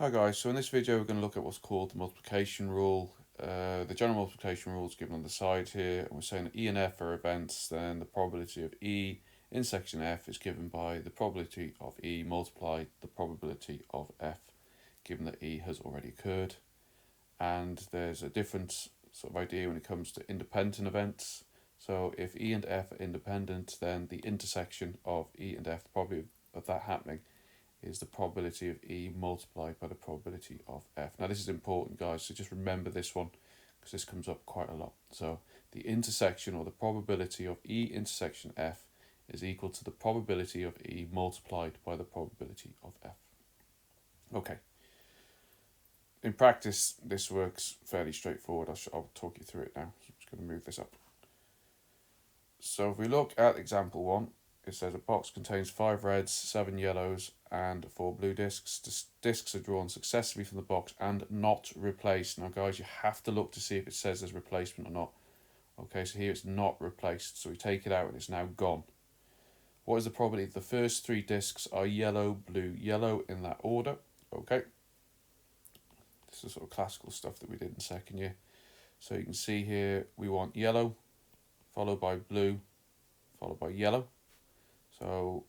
Hi guys, so in this video we're going to look at what's called the multiplication rule. The general multiplication rule is given on the side here, and we're saying that E and F are events, then the probability of E intersection F is given by the probability of E multiplied the probability of F, given that E has already occurred. And there's a different sort of idea when it comes to independent events. So if E and F are independent, then the intersection of E and F, the probability of that happening, is the probability of E multiplied by the probability of F. Now this is important, guys, so just remember this one because this comes up quite a lot. So the intersection, or the probability of E intersection F, is equal to the probability of E multiplied by the probability of F. Okay. In practice, this works fairly straightforward. I'll talk you through it now. So I'm just going to move this up. So if we look at example 1, it says a box contains 5 reds, 7 yellows, and 4 blue discs. The discs are drawn successively from the box and not replaced. Now, guys, you have to look to see if it says there's replacement or not. Okay, so here it's not replaced. So we take it out and it's now gone. What is the probability? The first 3 discs are yellow, blue, yellow in that order. Okay. This is sort of classical stuff that we did in second year. So you can see here we want yellow, followed by blue, followed by yellow. So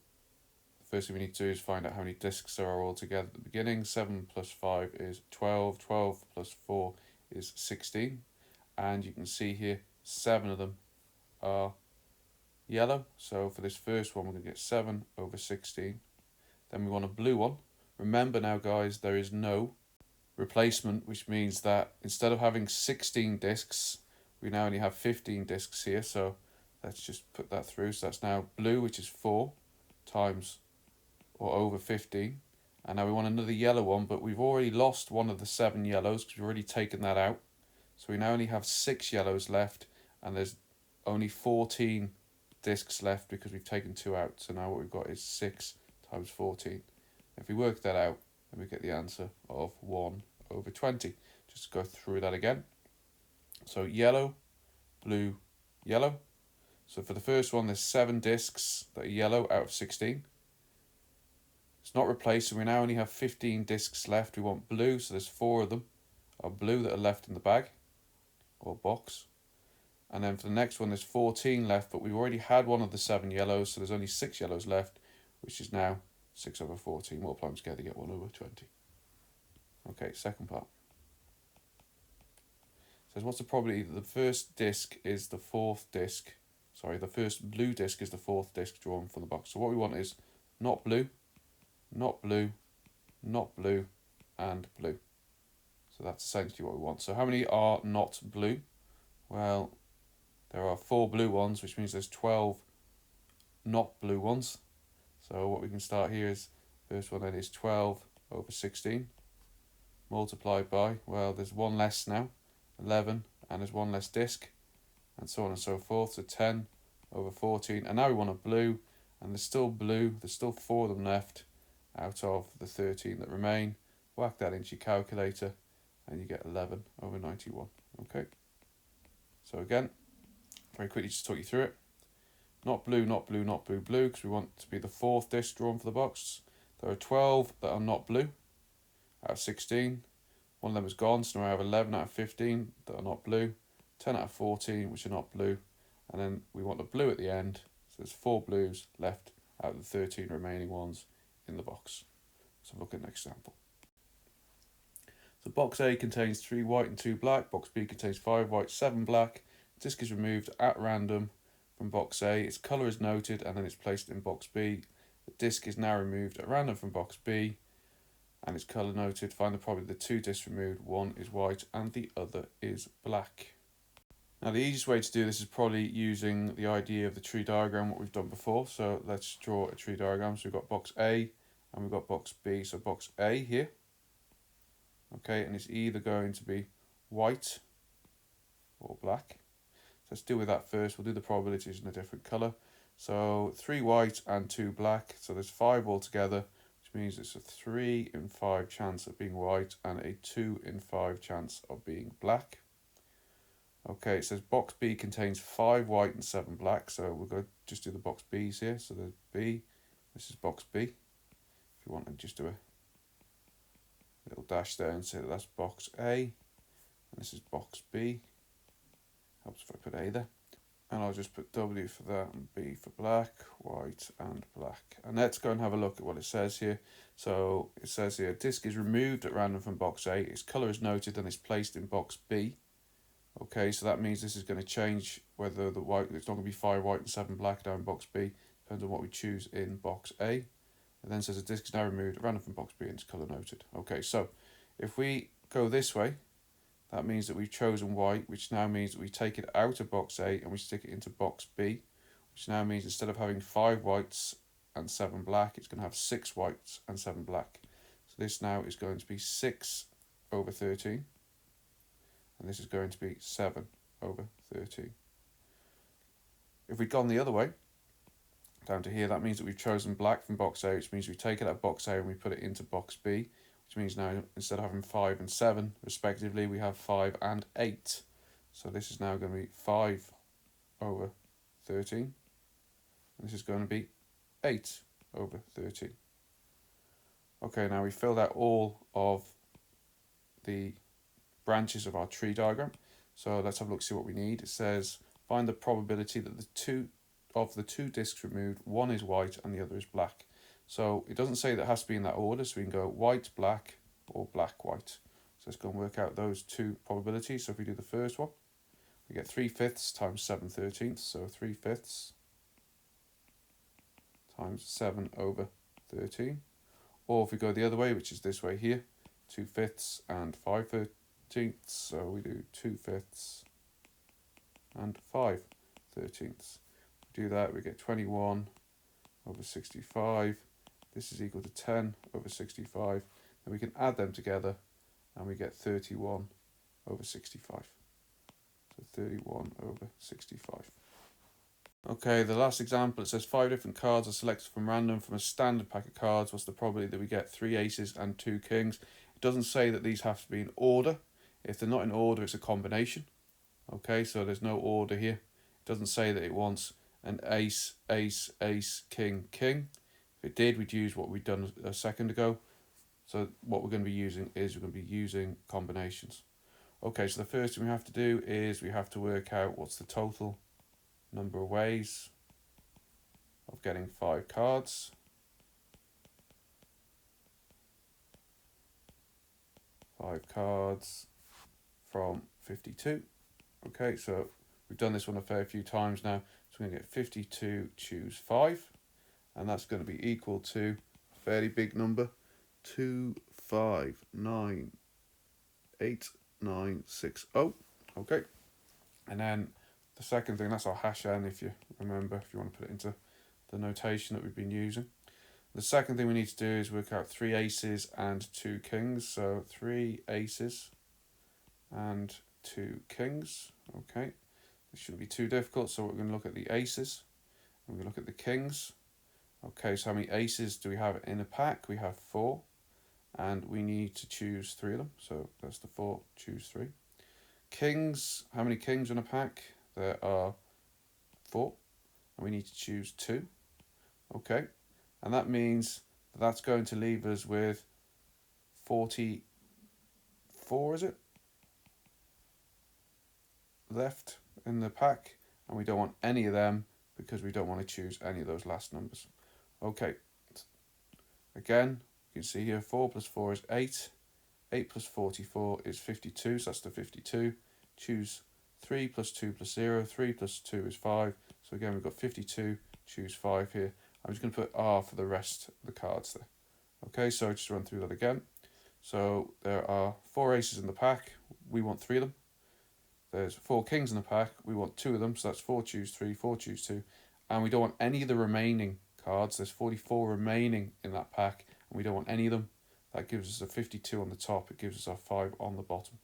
the first thing we need to do is find out how many discs there are all together at the beginning. 7 plus 5 is 12. 12 plus 4 is 16. And you can see here 7 of them are yellow. So for this first one, we're going to get 7 over 16. Then we want a blue one. Remember now, guys, there is no replacement, which means that instead of having 16 discs, we now only have 15 discs here. So let's just put that through. So that's now blue, which is 4 times or over 15. And now we want another yellow one, but we've already lost one of the 7 yellows because we've already taken that out. So we now only have 6 yellows left, and there's only 14 discs left because we've taken 2 out. So now what we've got is 6 times 14. If we work that out, then we get the answer of 1 over 20. Just go through that again. So yellow, blue, yellow. So for the first one, there's 7 discs that are yellow out of 16. It's not replaced, so we now only have 15 discs left. We want blue, so there's 4 of them are blue that are left in the bag or box. And then for the next one, there's 14 left, but we've already had one of the 7 yellows, so there's only 6 yellows left, which is now 6 over 14. Multiply them together, get 1 over 20. Okay, second part. It says, what's the probability that the first disc is the fourth disc? Sorry, the first blue disc is the fourth disc drawn from the box. So what we want is not blue, not blue, not blue, and blue. So that's essentially what we want. So how many are not blue? Well, there are 4 blue ones, which means there's 12 not blue ones. So what we can start here is, first one then is 12 over 16, multiplied by, well, there's 1 less now, 11, and there's 1 less disc, and so on and so forth. So 10 over 14, and now we want a blue, and there's still blue, there's still 4 of them left out of the 13 that remain. Whack that into your calculator, and you get 11 over 91. Okay, so again, very quickly just talk you through it. Not blue, not blue, not blue, blue, because we want to be the fourth disc drawn for the box. There are 12 that are not blue out of 16. One of them is gone, so now I have 11 out of 15 that are not blue, 10 out of 14 which are not blue, and then we want the blue at the end, so there's 4 blues left out of the 13 remaining ones in the box. So look at the next example. So box A contains 3 white and 2 black, box B contains 5 white, 7 black. Disc is removed at random from box A, its colour is noted, and then it's placed in box B. The disc is now removed at random from box B, and its colour noted. Find the probability of the 2 discs removed, one is white and the other is black. Now the easiest way to do this is probably using the idea of the tree diagram, what we've done before. So let's draw a tree diagram. So we've got box A and we've got box B. So box A here, okay, and it's either going to be white or black. Let's deal with that first. We'll do the probabilities in a different colour. So 3 white and 2 black. So there's 5 altogether, which means it's a 3 in 5 chance of being white and a 2 in 5 chance of being black. Okay, it says box B contains 5 white and 7 black. So we'll go just do the box B's here. So there's B. This is box B. If you want to just do a little dash there and say that that's box A, and this is box B. Helps if I put A there. And I'll just put W for that and B for black, white and black. And let's go and have a look at what it says here. So it says here, disc is removed at random from box A, its colour is noted and is placed in box B. Okay, so that means this is going to change whether the white, it's not going to be 5 white and 7 black down in box B, depends on what we choose in box A. It then says a disc is now removed at random from box B and its colour noted. Okay, so if we go this way, that means that we've chosen white, which now means that we take it out of box A and we stick it into box B, which now means instead of having 5 whites and 7 black, it's going to have 6 whites and 7 black. So this now is going to be 6 over 13, and this is going to be 7 over 13. If we'd gone the other way, down to here, that means that we've chosen black from box A, which means we take it out of box A and we put it into box B, which means now instead of having 5 and 7 respectively, we have 5 and 8. So this is now going to be 5 over 13, and this is going to be 8 over 13. Okay, now we filled out all of the branches of our tree diagram. So let's have a look, see what we need. It says find the probability that the two discs removed, one is white and the other is black. So it doesn't say that it has to be in that order, so we can go white, black, or black, white. So let's go and work out those two probabilities. So if we do the first one, we get 3/5 times 7/13, so 3/5 times 7 over 13. Or if we go the other way, which is this way here, 2/5 and 5/13, so we do 2/5 and 5/13. If we do that, we get 21 over 65. This is equal to 10 over 65. And we can add them together and we get 31 over 65. So 31 over 65. Okay, the last example, it says 5 different cards are selected from random from a standard pack of cards. What's the probability that we get 3 aces and 2 kings? It doesn't say that these have to be in order. If they're not in order, it's a combination. Okay, so there's no order here. It doesn't say that it wants an ace, ace, ace, king, king. If it did, we'd use what we'd done a second ago. So what we're going to be using is we're going to be using combinations. Okay, so the first thing we have to do is we have to work out what's the total number of ways of getting 5 cards. 5 cards from 52. Okay, so we've done this one a fair few times now. So we're going to get 52 choose 5. And that's going to be equal to a fairly big number, 2598960. Okay, and then the second thing, that's our hash n, if you remember, if you want to put it into the notation that we've been using. The second thing we need to do is work out 3 aces and 2 kings. So 3 aces and 2 kings. Okay, this shouldn't be too difficult. So we're going to look at the aces and we're going to look at the kings. Okay, so how many aces do we have in a pack? We have 4, and we need to choose 3 of them. So that's the 4, choose 3. Kings, how many kings in a pack? There are 4, and we need to choose 2. Okay, and that means that's going to leave us with 44, is it? Left in the pack, and we don't want any of them because we don't want to choose any of those last numbers. Okay, again, you can see here 4 plus 4 is 8. 8 plus 44 is 52, so that's the 52. Choose 3 plus 2 plus 0. 3 plus 2 is 5. So again, we've got 52, choose 5 here. I'm just going to put R for the rest of the cards there. Okay, so just run through that again. So there are 4 aces in the pack. We want 3 of them. There's 4 kings in the pack. We want 2 of them. So that's 4 choose 3, 4 choose 2. And we don't want any of the remaining cards. There's 44 remaining in that pack, and we don't want any of them. That gives us a 52 on the top. It gives us our 5 on the bottom.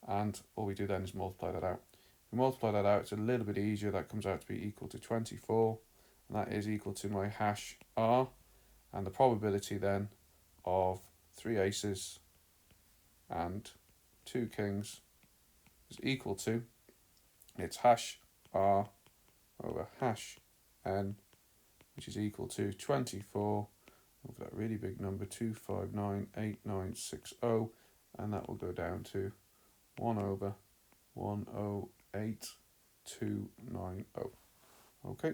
And all we do then is multiply that out. If we multiply that out, it's a little bit easier. That comes out to be equal to 24. And that is equal to my hash R. And the probability then of 3 aces and 2 kings is equal to, it's hash R over hash N, which is equal to 24 Look at that really big number, 2598960, and that will go down to 1 over 108290. Okay.